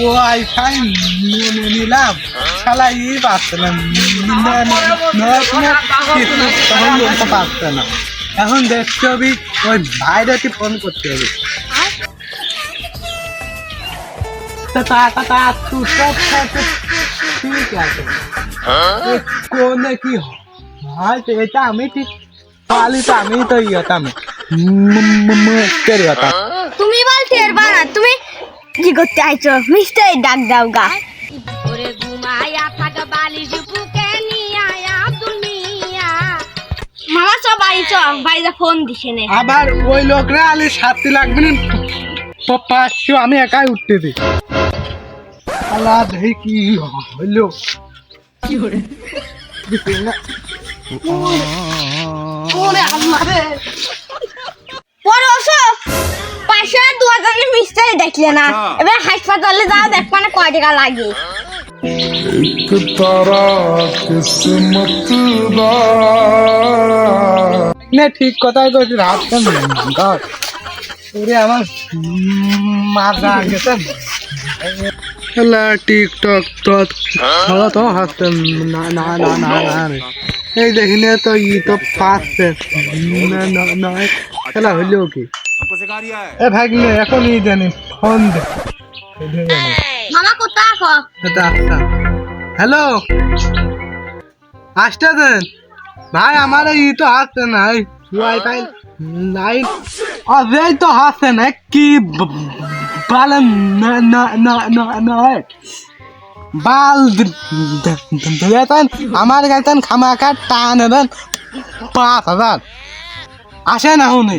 wifi নিলাম শালা ই পাচ্ছে না তখন বলতে পারছে না এখন দেখতে হবে ওই ভাইরাকে ফোন করতে হবে ঠিক আছে কোনে কি হয় এটা আমি ঠিক পালি তো আমি তো ইয়েতাম তুমি বলতে পারবা না তুমি কি করতে আইছো মিস্টার ডাক দাও গা ওরে ঘুমায়া থাক বালিশ বুকে নিয়া আব্দুল মিয়া মামা সব বাড়ি চ বাইরে ফোন দিছে নে আবার ওই লোকরা আলি 7 লাগবে না 500 আমি একাই উঠতে দিই আল্লাহ দেখি কি হইলো কি করে ওরে আল্লাহ রে পরে ওসো 500-2000 মিস্টার দেখলে না এবার হাসপাতালে যাও দেখবা না কয় টাকা লাগে एक तारा किस्मत दा না ঠিক কথাই কইছিস রাত কেন ধর ওরে আমার মাথা গেছে আল্লাহ টিকটক তো খাওয়া তো হাসতে না না না না না রে এই দেখিনে তো ই তো পাচ্ছে না না না খেলা হইলো কি এ ভাগলে এখন ই জানি ফোন দে মামা কোথা আছো এটা আচ্ছা হ্যালো আসতে দেন ভাই আমার ই তো হাসছে না ওয়াইফাই লাইন অবেই তো হাসছে না কি বাল না না না না না বাল দিয়েছেন আমার কাছে খামাখা টান দেন 5000 আসে না হুনি